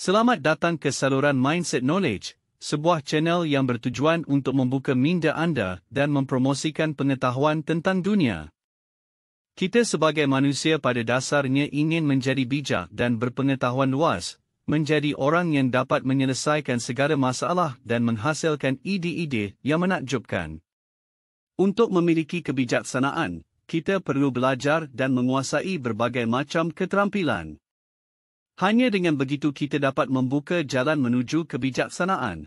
Selamat datang ke saluran Mindset Knowledge, sebuah channel yang bertujuan untuk membuka minda anda dan mempromosikan pengetahuan tentang dunia. Kita sebagai manusia pada dasarnya ingin menjadi bijak dan berpengetahuan luas, menjadi orang yang dapat menyelesaikan segala masalah dan menghasilkan ide-ide yang menakjubkan. Untuk memiliki kebijaksanaan, kita perlu belajar dan menguasai berbagai macam keterampilan. Hanya dengan begitu kita dapat membuka jalan menuju kebijaksanaan.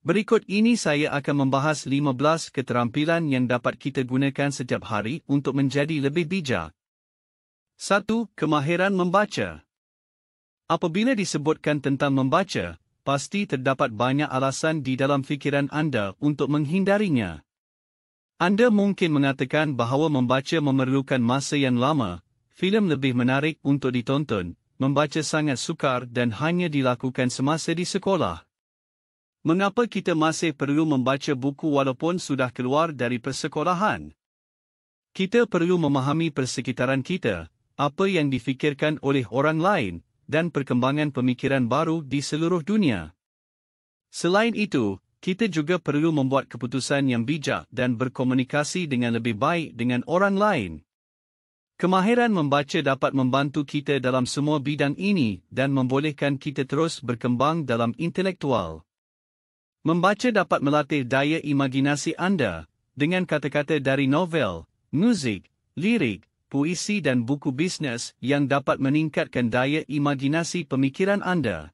Berikut ini saya akan membahas 15 keterampilan yang dapat kita gunakan setiap hari untuk menjadi lebih bijak. 1. Kemahiran membaca. Apabila disebutkan tentang membaca, pasti terdapat banyak alasan di dalam fikiran anda untuk menghindarinya. Anda mungkin mengatakan bahawa membaca memerlukan masa yang lama, filem lebih menarik untuk ditonton, membaca sangat sukar dan hanya dilakukan semasa di sekolah. Mengapa kita masih perlu membaca buku walaupun sudah keluar dari persekolahan? Kita perlu memahami persekitaran kita, apa yang difikirkan oleh orang lain, dan perkembangan pemikiran baru di seluruh dunia. Selain itu, kita juga perlu membuat keputusan yang bijak dan berkomunikasi dengan lebih baik dengan orang lain. Kemahiran membaca dapat membantu kita dalam semua bidang ini dan membolehkan kita terus berkembang dalam intelektual. Membaca dapat melatih daya imajinasi anda, dengan kata-kata dari novel, muzik, lirik, puisi dan buku bisnes yang dapat meningkatkan daya imajinasi pemikiran anda.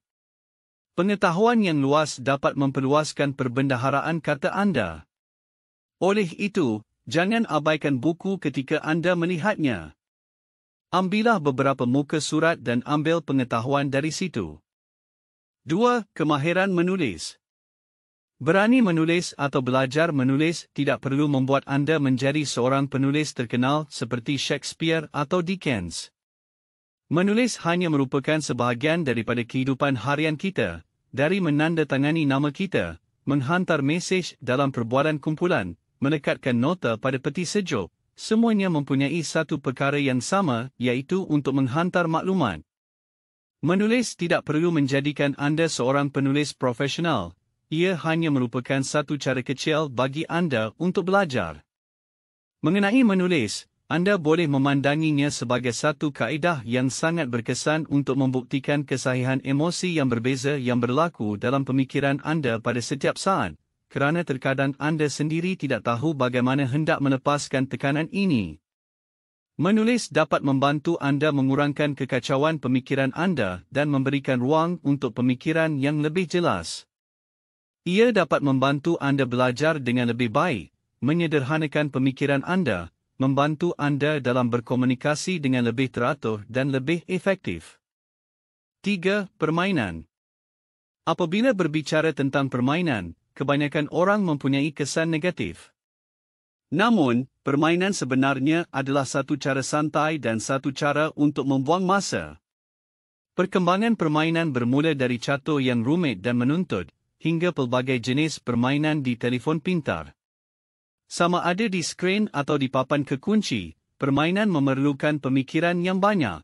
Pengetahuan yang luas dapat memperluaskan perbendaharaan kata anda. Oleh itu, jangan abaikan buku ketika anda melihatnya. Ambillah beberapa muka surat dan ambil pengetahuan dari situ. 2. Kemahiran menulis. Berani menulis atau belajar menulis tidak perlu membuat anda menjadi seorang penulis terkenal seperti Shakespeare atau Dickens. Menulis hanya merupakan sebahagian daripada kehidupan harian kita, dari menandatangani nama kita, menghantar mesej dalam perbualan kumpulan, melekatkan nota pada peti sejuk. Semuanya mempunyai satu perkara yang sama, iaitu untuk menghantar maklumat. Menulis tidak perlu menjadikan anda seorang penulis profesional. Ia hanya merupakan satu cara kecil bagi anda untuk belajar. Mengenai menulis, anda boleh memandanginya sebagai satu kaedah yang sangat berkesan untuk membuktikan kesahihan emosi yang berbeza yang berlaku dalam pemikiran anda pada setiap saat. Kerana terkadang anda sendiri tidak tahu bagaimana hendak melepaskan tekanan ini. Menulis dapat membantu anda mengurangkan kekacauan pemikiran anda dan memberikan ruang untuk pemikiran yang lebih jelas. Ia dapat membantu anda belajar dengan lebih baik, menyederhanakan pemikiran anda, membantu anda dalam berkomunikasi dengan lebih teratur dan lebih efektif. 3. Permainan. Apabila berbicara tentang permainan, kebanyakan orang mempunyai kesan negatif. Namun, permainan sebenarnya adalah satu cara santai dan satu cara untuk membuang masa. Perkembangan permainan bermula dari catur yang rumit dan menuntut, hingga pelbagai jenis permainan di telefon pintar. Sama ada di skrin atau di papan kekunci, permainan memerlukan pemikiran yang banyak.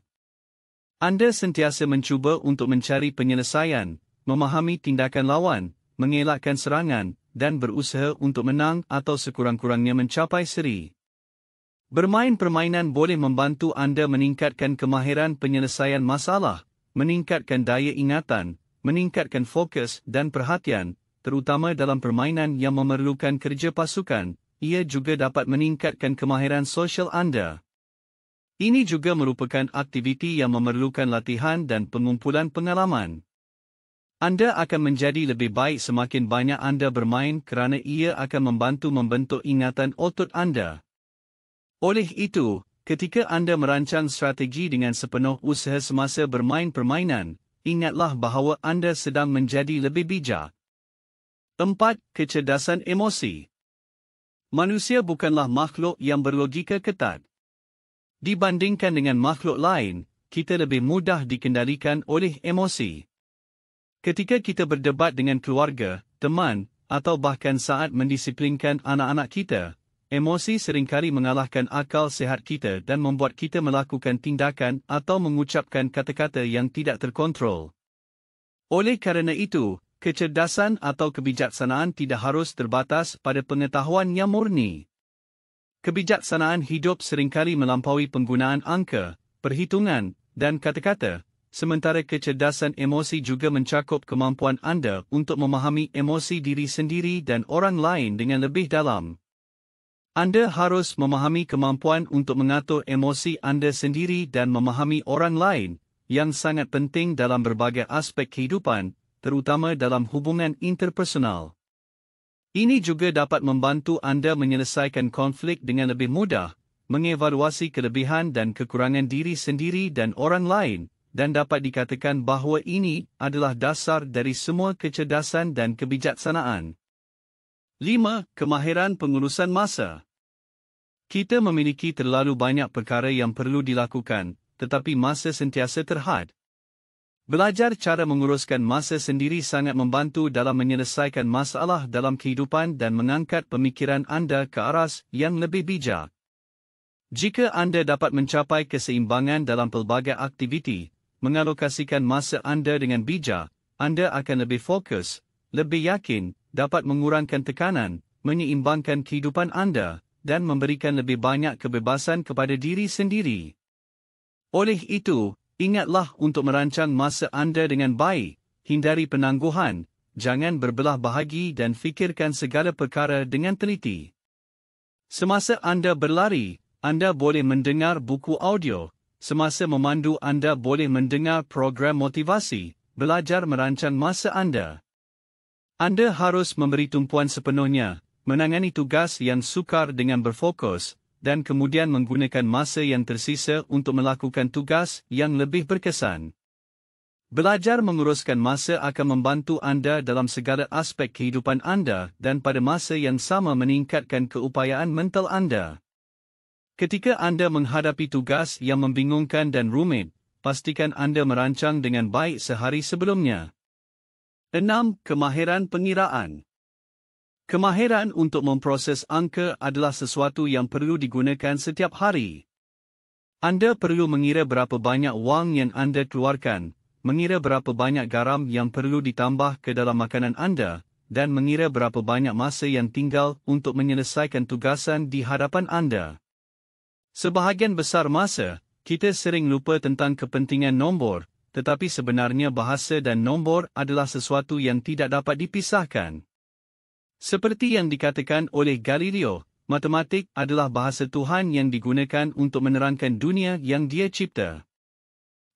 Anda sentiasa mencuba untuk mencari penyelesaian, memahami tindakan lawan, mengelakkan serangan, dan berusaha untuk menang atau sekurang-kurangnya mencapai seri. Bermain permainan boleh membantu anda meningkatkan kemahiran penyelesaian masalah, meningkatkan daya ingatan, meningkatkan fokus dan perhatian, terutama dalam permainan yang memerlukan kerja pasukan. Ia juga dapat meningkatkan kemahiran sosial anda. Ini juga merupakan aktiviti yang memerlukan latihan dan pengumpulan pengalaman. Anda akan menjadi lebih baik semakin banyak anda bermain kerana ia akan membantu membentuk ingatan otot anda. Oleh itu, ketika anda merancang strategi dengan sepenuh usaha semasa bermain permainan, ingatlah bahawa anda sedang menjadi lebih bijak. 4. Kecerdasan emosi. Manusia bukanlah makhluk yang berlogika ketat. Dibandingkan dengan makhluk lain, kita lebih mudah dikendalikan oleh emosi. Ketika kita berdebat dengan keluarga, teman, atau bahkan saat mendisiplinkan anak-anak kita, emosi seringkali mengalahkan akal sehat kita dan membuat kita melakukan tindakan atau mengucapkan kata-kata yang tidak terkontrol. Oleh kerana itu, kecerdasan atau kebijaksanaan tidak harus terbatas pada pengetahuan yang murni. Kebijaksanaan hidup seringkali melampaui penggunaan angka, perhitungan, dan kata-kata, sementara kecerdasan emosi juga mencakup kemampuan anda untuk memahami emosi diri sendiri dan orang lain dengan lebih dalam. Anda harus memahami kemampuan untuk mengatur emosi anda sendiri dan memahami orang lain, yang sangat penting dalam berbagai aspek kehidupan, terutama dalam hubungan interpersonal. Ini juga dapat membantu anda menyelesaikan konflik dengan lebih mudah, mengevaluasi kelebihan dan kekurangan diri sendiri dan orang lain, dan dapat dikatakan bahawa ini adalah dasar dari semua kecerdasan dan kebijaksanaan. 5. Kemahiran pengurusan masa. Kita memiliki terlalu banyak perkara yang perlu dilakukan, tetapi masa sentiasa terhad. Belajar cara menguruskan masa sendiri sangat membantu dalam menyelesaikan masalah dalam kehidupan dan mengangkat pemikiran anda ke aras yang lebih bijak. Jika anda dapat mencapai keseimbangan dalam pelbagai aktiviti, mengalokasikan masa anda dengan bijak, anda akan lebih fokus, lebih yakin, dapat mengurangkan tekanan, menyeimbangkan kehidupan anda, dan memberikan lebih banyak kebebasan kepada diri sendiri. Oleh itu, ingatlah untuk merancang masa anda dengan baik, hindari penangguhan, jangan berbelah bahagi dan fikirkan segala perkara dengan teliti. Semasa anda berlari, anda boleh mendengar buku audio, semasa memandu anda boleh mendengar program motivasi, belajar merancang masa anda. Anda harus memberi tumpuan sepenuhnya, menangani tugas yang sukar dengan berfokus, dan kemudian menggunakan masa yang tersisa untuk melakukan tugas yang lebih berkesan. Belajar menguruskan masa akan membantu anda dalam segala aspek kehidupan anda dan pada masa yang sama meningkatkan keupayaan mental anda. Ketika anda menghadapi tugas yang membingungkan dan rumit, pastikan anda merancang dengan baik sehari sebelumnya. 6. Kemahiran pengiraan. Kemahiran untuk memproses angka adalah sesuatu yang perlu digunakan setiap hari. Anda perlu mengira berapa banyak wang yang anda keluarkan, mengira berapa banyak garam yang perlu ditambah ke dalam makanan anda, dan mengira berapa banyak masa yang tinggal untuk menyelesaikan tugasan di hadapan anda. Sebahagian besar masa, kita sering lupa tentang kepentingan nombor, tetapi sebenarnya bahasa dan nombor adalah sesuatu yang tidak dapat dipisahkan. Seperti yang dikatakan oleh Galileo, matematik adalah bahasa Tuhan yang digunakan untuk menerangkan dunia yang Dia cipta.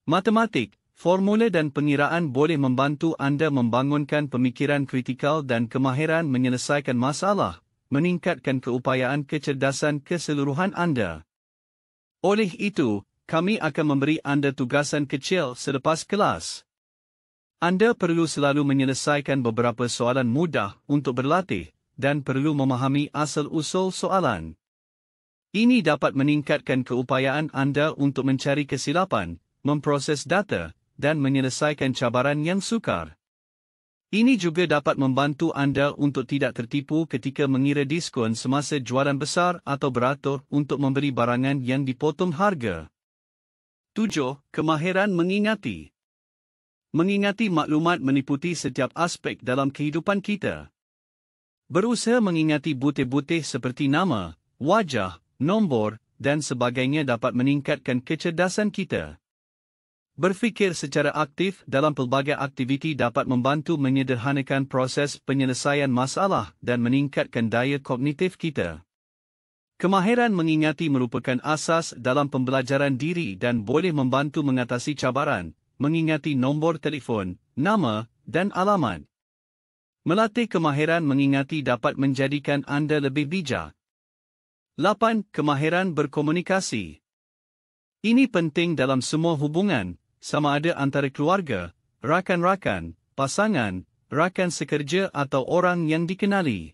Matematik, formula dan pengiraan boleh membantu anda membangunkan pemikiran kritikal dan kemahiran menyelesaikan masalah, meningkatkan keupayaan kecerdasan keseluruhan anda. Oleh itu, kami akan memberi anda tugasan kecil selepas kelas. Anda perlu selalu menyelesaikan beberapa soalan mudah untuk berlatih, dan perlu memahami asal-usul soalan. Ini dapat meningkatkan keupayaan anda untuk mencari kesilapan, memproses data, dan menyelesaikan cabaran yang sukar. Ini juga dapat membantu anda untuk tidak tertipu ketika mengira diskon semasa jualan besar atau beratur untuk membeli barangan yang dipotong harga. 7. Kemahiran mengingati. Mengingati maklumat meliputi setiap aspek dalam kehidupan kita. Berusaha mengingati butir-butir seperti nama, wajah, nombor, dan sebagainya dapat meningkatkan kecerdasan kita. Berfikir secara aktif dalam pelbagai aktiviti dapat membantu menyederhanakan proses penyelesaian masalah dan meningkatkan daya kognitif kita. Kemahiran mengingati merupakan asas dalam pembelajaran diri dan boleh membantu mengatasi cabaran, mengingati nombor telefon, nama, dan alamat. Melatih kemahiran mengingati dapat menjadikan anda lebih bijak. 8. Kemahiran berkomunikasi. Ini penting dalam semua hubungan, sama ada antara keluarga, rakan-rakan, pasangan, rakan sekerja atau orang yang dikenali.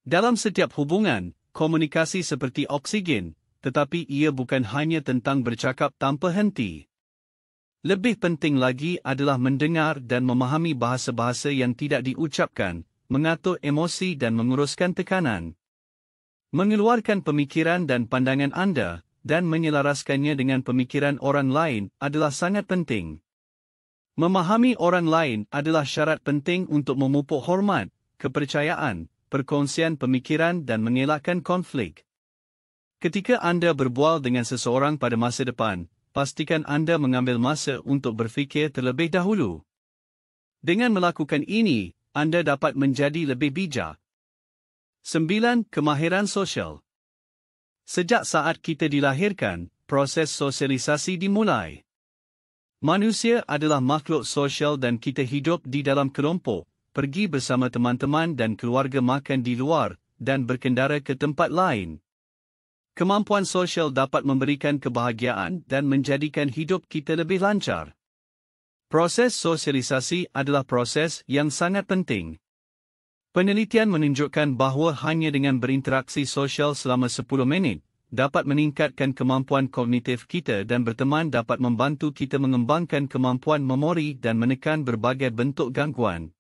Dalam setiap hubungan, komunikasi seperti oksigen, tetapi ia bukan hanya tentang bercakap tanpa henti. Lebih penting lagi adalah mendengar dan memahami bahasa-bahasa yang tidak diucapkan, mengatur emosi dan menguruskan tekanan. Mengeluarkan pemikiran dan pandangan anda, dan menyelaraskannya dengan pemikiran orang lain adalah sangat penting. Memahami orang lain adalah syarat penting untuk memupuk hormat, kepercayaan, perkongsian pemikiran dan mengelakkan konflik. Ketika Anda berbual dengan seseorang pada masa depan, pastikan Anda mengambil masa untuk berfikir terlebih dahulu. Dengan melakukan ini, Anda dapat menjadi lebih bijak. 9. Kemahiran sosial. Sejak saat kita dilahirkan, proses sosialisasi dimulai. Manusia adalah makhluk sosial dan kita hidup di dalam kelompok, pergi bersama teman-teman dan keluarga, makan di luar, dan berkendara ke tempat lain. Kemampuan sosial dapat memberikan kebahagiaan dan menjadikan hidup kita lebih lancar. Proses sosialisasi adalah proses yang sangat penting. Penelitian menunjukkan bahawa hanya dengan berinteraksi sosial selama 10 minit, dapat meningkatkan kemampuan kognitif kita dan berteman dapat membantu kita mengembangkan kemampuan memori dan menekan berbagai bentuk gangguan.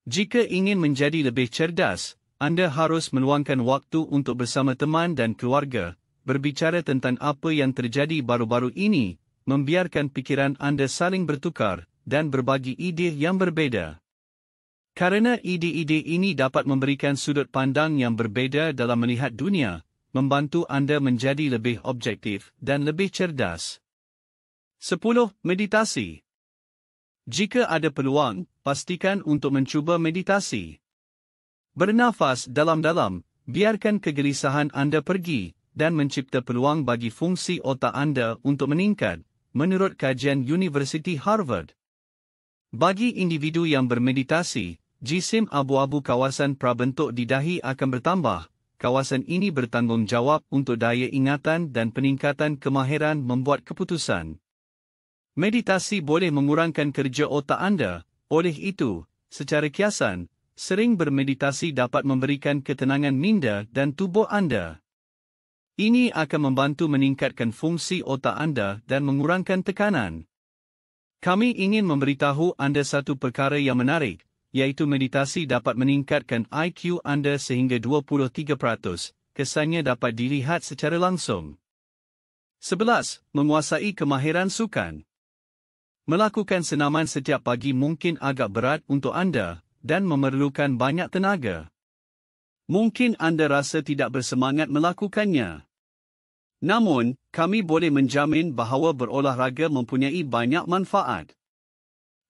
Jika ingin menjadi lebih cerdas, Anda harus meluangkan waktu untuk bersama teman dan keluarga, berbicara tentang apa yang terjadi baru-baru ini, membiarkan pikiran Anda saling bertukar, dan berbagi ide yang berbeza. Karena ide-ide ini dapat memberikan sudut pandang yang berbeza dalam melihat dunia, membantu Anda menjadi lebih objektif dan lebih cerdas. 10. Meditasi. Jika ada peluang, pastikan untuk mencuba meditasi. Bernafas dalam-dalam, biarkan kegelisahan Anda pergi, dan mencipta peluang bagi fungsi otak Anda untuk meningkat, menurut kajian Universiti Harvard. Bagi individu yang bermeditasi, jisim abu-abu kawasan prabentuk di dahi akan bertambah. Kawasan ini bertanggungjawab untuk daya ingatan dan peningkatan kemahiran membuat keputusan. Meditasi boleh mengurangkan kerja otak Anda, oleh itu, secara kiasan, sering bermeditasi dapat memberikan ketenangan minda dan tubuh Anda. Ini akan membantu meningkatkan fungsi otak Anda dan mengurangkan tekanan. Kami ingin memberitahu Anda satu perkara yang menarik, iaitu meditasi dapat meningkatkan IQ Anda sehingga 23%, kesannya dapat dilihat secara langsung. 11. Menguasai kemahiran sukan. Melakukan senaman setiap pagi mungkin agak berat untuk Anda, dan memerlukan banyak tenaga. Mungkin Anda rasa tidak bersemangat melakukannya. Namun, kami boleh menjamin bahawa berolahraga mempunyai banyak manfaat.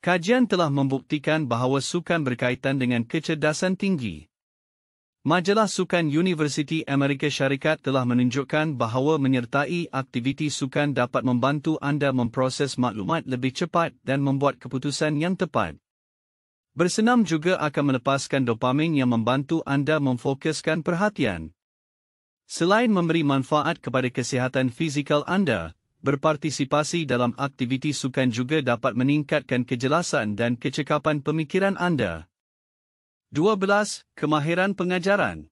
Kajian telah membuktikan bahawa sukan berkaitan dengan kecerdasan tinggi. Majalah Sukan Universiti Amerika Syarikat telah menunjukkan bahawa menyertai aktiviti sukan dapat membantu Anda memproses maklumat lebih cepat dan membuat keputusan yang tepat. Bersenam juga akan melepaskan dopamin yang membantu Anda memfokuskan perhatian. Selain memberi manfaat kepada kesihatan fizikal Anda, berpartisipasi dalam aktiviti sukan juga dapat meningkatkan kejelasan dan kecekapan pemikiran Anda. 12. Kemahiran pengajaran.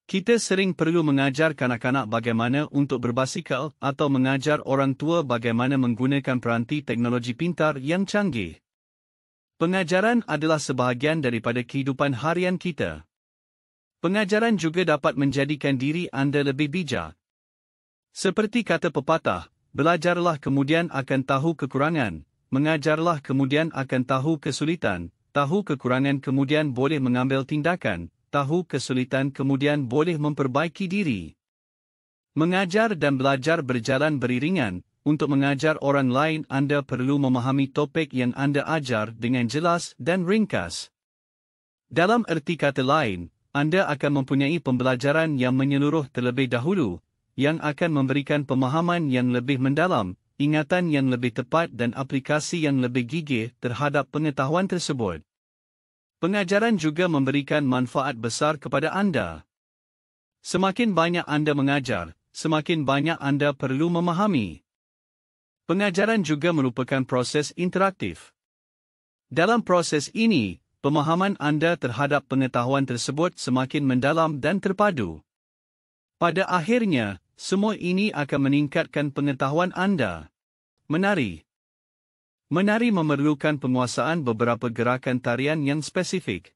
Kita sering perlu mengajar kanak-kanak bagaimana untuk berbasikal atau mengajar orang tua bagaimana menggunakan peranti teknologi pintar yang canggih. Pengajaran adalah sebahagian daripada kehidupan harian kita. Pengajaran juga dapat menjadikan diri Anda lebih bijak. Seperti kata pepatah, belajarlah kemudian akan tahu kekurangan, mengajarlah kemudian akan tahu kesulitan, tahu kekurangan kemudian boleh mengambil tindakan, tahu kesulitan kemudian boleh memperbaiki diri. Mengajar dan belajar berjalan beriringan. Untuk mengajar orang lain Anda perlu memahami topik yang Anda ajar dengan jelas dan ringkas. Dalam erti kata lain, Anda akan mempunyai pembelajaran yang menyeluruh terlebih dahulu, yang akan memberikan pemahaman yang lebih mendalam, ingatan yang lebih tepat dan aplikasi yang lebih gigih terhadap pengetahuan tersebut. Pengajaran juga memberikan manfaat besar kepada Anda. Semakin banyak Anda mengajar, semakin banyak Anda perlu memahami. Pengajaran juga merupakan proses interaktif. Dalam proses ini, pemahaman Anda terhadap pengetahuan tersebut semakin mendalam dan terpadu. Pada akhirnya, semua ini akan meningkatkan pengetahuan Anda. Menari. Menari memerlukan penguasaan beberapa gerakan tarian yang spesifik.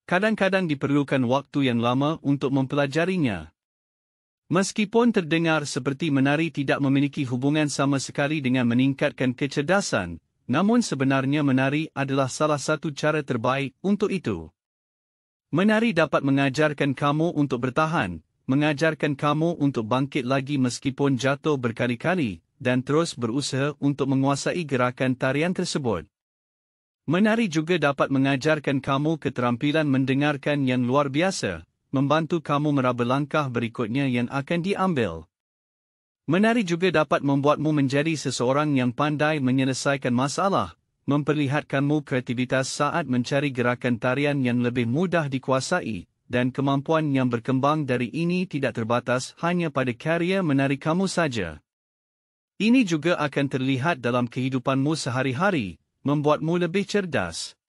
Kadang-kadang diperlukan waktu yang lama untuk mempelajarinya. Meskipun terdengar seperti menari tidak memiliki hubungan sama sekali dengan meningkatkan kecerdasan, Namun sebenarnya menari adalah salah satu cara terbaik untuk itu. Menari dapat mengajarkan kamu untuk bertahan, mengajarkan kamu untuk bangkit lagi meskipun jatuh berkali-kali, dan terus berusaha untuk menguasai gerakan tarian tersebut. Menari juga dapat mengajarkan kamu keterampilan mendengarkan yang luar biasa, membantu kamu meraba langkah berikutnya yang akan diambil. Menari juga dapat membuatmu menjadi seseorang yang pandai menyelesaikan masalah, memperlihatkanmu kreativitas saat mencari gerakan tarian yang lebih mudah dikuasai, dan kemampuan yang berkembang dari ini tidak terbatas hanya pada karya menari kamu saja. Ini juga akan terlihat dalam kehidupanmu sehari-hari, membuatmu lebih cerdas.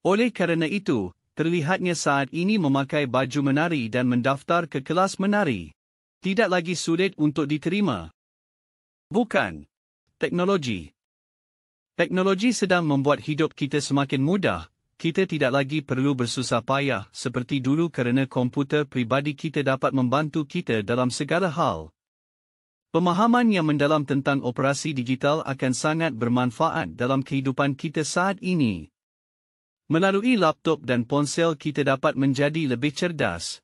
Oleh kerana itu, terlihatnya saat ini memakai baju menari dan mendaftar ke kelas menari tidak lagi sulit untuk diterima. Bukan. Teknologi. Teknologi sedang membuat hidup kita semakin mudah. Kita tidak lagi perlu bersusah payah seperti dulu kerana komputer pribadi kita dapat membantu kita dalam segala hal. Pemahaman yang mendalam tentang operasi digital akan sangat bermanfaat dalam kehidupan kita saat ini. Melalui laptop dan ponsel kita dapat menjadi lebih cerdas.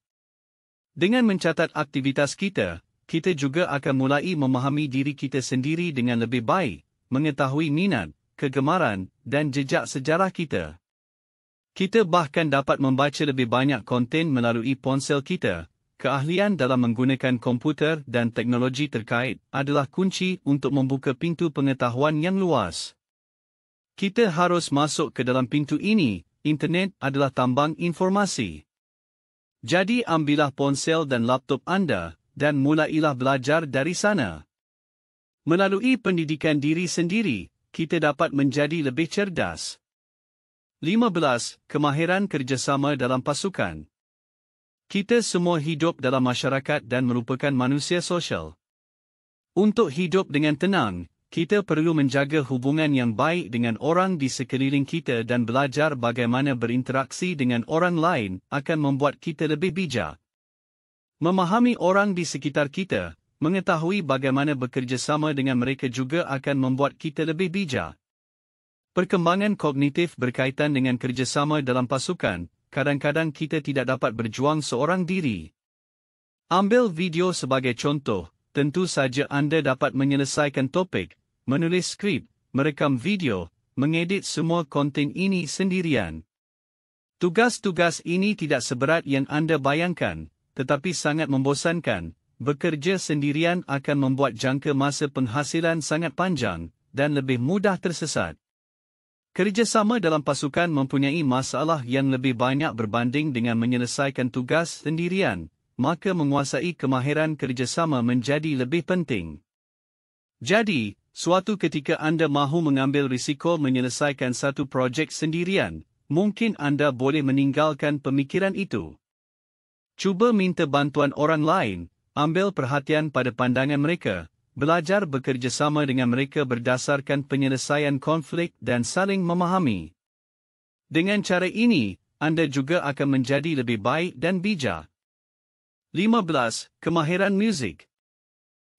Dengan mencatat aktivitas kita, kita juga akan mulai memahami diri kita sendiri dengan lebih baik, mengetahui minat, kegemaran, dan jejak sejarah kita. Kita bahkan dapat membaca lebih banyak konten melalui ponsel kita. Keahlian dalam menggunakan komputer dan teknologi terkait adalah kunci untuk membuka pintu pengetahuan yang luas. Kita harus masuk ke dalam pintu ini. Internet adalah tambang informasi. Jadi ambillah ponsel dan laptop anda, dan mulailah belajar dari sana. Melalui pendidikan diri sendiri, kita dapat menjadi lebih cerdas. 15. Kemahiran kerjasama dalam pasukan. Kita semua hidup dalam masyarakat dan merupakan manusia sosial. Untuk hidup dengan tenang, kita perlu menjaga hubungan yang baik dengan orang di sekeliling kita dan belajar bagaimana berinteraksi dengan orang lain akan membuat kita lebih bijak. Memahami orang di sekitar kita, mengetahui bagaimana bekerjasama dengan mereka juga akan membuat kita lebih bijak. Perkembangan kognitif berkaitan dengan kerjasama dalam pasukan, kadang-kadang kita tidak dapat berjuang seorang diri. Ambil video sebagai contoh. Tentu saja anda dapat menyelesaikan topik, menulis skrip, merekam video, mengedit semua konten ini sendirian. Tugas-tugas ini tidak seberat yang anda bayangkan, tetapi sangat membosankan. Bekerja sendirian akan membuat jangka masa penghasilan sangat panjang, dan lebih mudah tersesat. Kerjasama dalam pasukan mempunyai masalah yang lebih banyak berbanding dengan menyelesaikan tugas sendirian. Maka menguasai kemahiran kerjasama menjadi lebih penting. Jadi, suatu ketika anda mahu mengambil risiko menyelesaikan satu projek sendirian, mungkin anda boleh meninggalkan pemikiran itu. Cuba minta bantuan orang lain, ambil perhatian pada pandangan mereka, belajar bekerjasama dengan mereka berdasarkan penyelesaian konflik dan saling memahami. Dengan cara ini, anda juga akan menjadi lebih baik dan bijak. 15. Kemahiran muzik.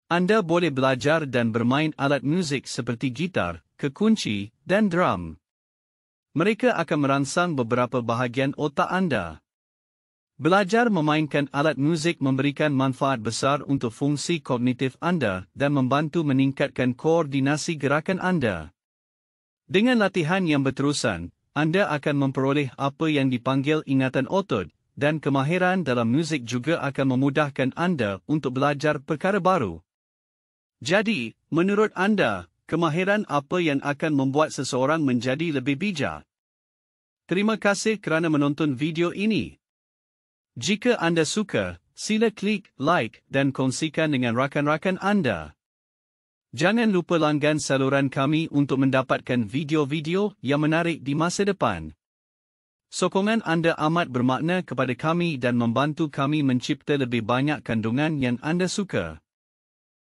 Anda boleh belajar dan bermain alat muzik seperti gitar, kekunci, dan drum. Mereka akan merangsang beberapa bahagian otak anda. Belajar memainkan alat muzik memberikan manfaat besar untuk fungsi kognitif anda dan membantu meningkatkan koordinasi gerakan anda. Dengan latihan yang berterusan, anda akan memperoleh apa yang dipanggil ingatan otot, dan kemahiran dalam muzik juga akan memudahkan anda untuk belajar perkara baru. Jadi, menurut anda, kemahiran apa yang akan membuat seseorang menjadi lebih bijak? Terima kasih kerana menonton video ini. Jika anda suka, sila klik like dan kongsikan dengan rakan-rakan anda. Jangan lupa langgan saluran kami untuk mendapatkan video-video yang menarik di masa depan. Sokongan anda amat bermakna kepada kami dan membantu kami mencipta lebih banyak kandungan yang anda suka.